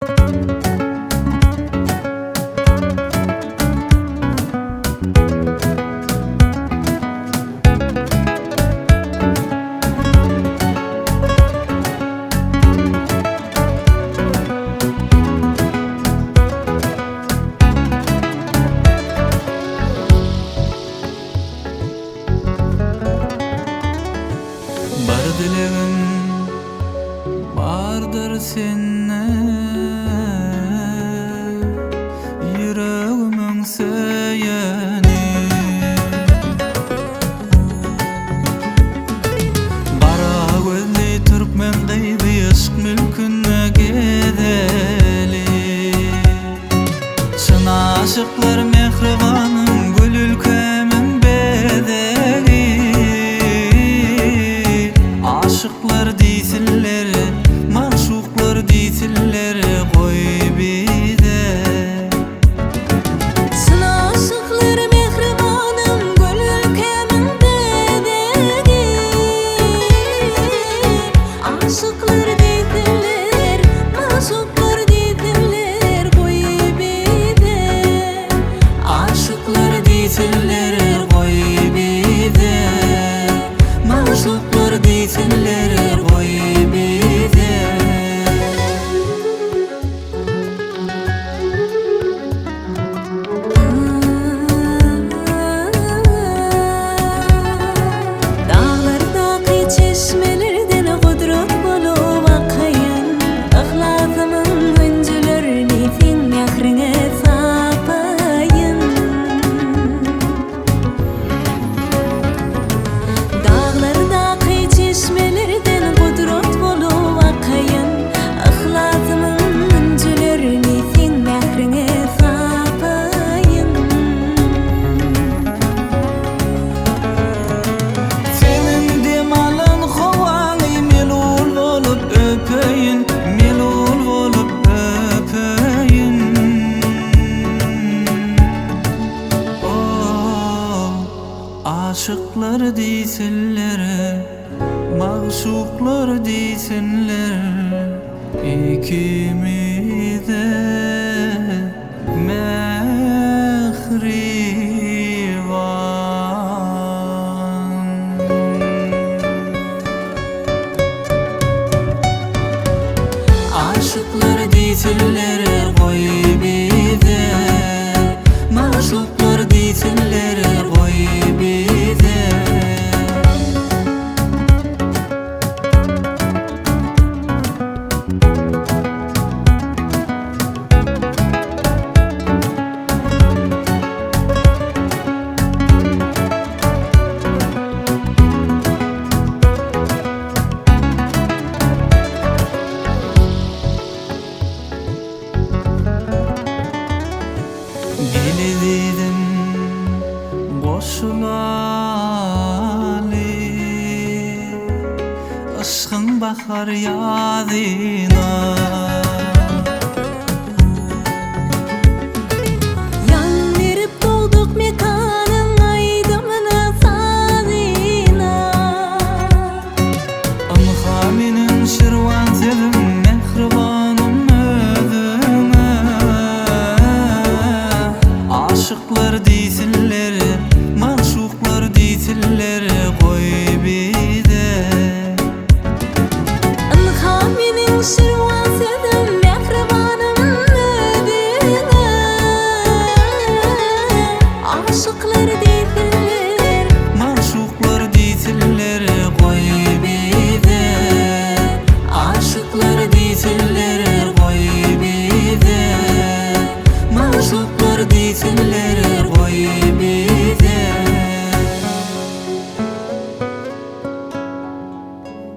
Bar dilegim bardır senne, yüreğimin söýeni. Bara gözli türkmen gaýdy ışık mülküne gedeli. Çyn aşyklar mehribanym gül ülkemin bedeli. Aşıklar diýsinler, maşuklar diýsinler, goý bide. Syn aşyklar mehribanym gül ülkemin bedeli. Aşıklar diýsinler, maşuklar diýsinler, goý bide. Aşıklar diýsinler, goý bide. Maşuklar diýsinler, goý bide. Dağlardaky çeşmelerden gudrat bolup akaýan, ihlasymyň öňjülerini sen mehriňe sapaýyn. Dağlardaky çeşmelerden gudrat bolup akaýan, ihlasymyň öňjülerini sen mehriňe sapaýyn. Senin demalan howaňy melul bolup öpeýin, melul bolup öpeýin. Oh, aşıklar diýsinler, maşuklar diýsinler, ikimize mehriban. Aşıklar diýsinler, goý bide. Maşuklar diýsinler, goý bide. Bildidim goşulaly, ışıgın bahar ýazy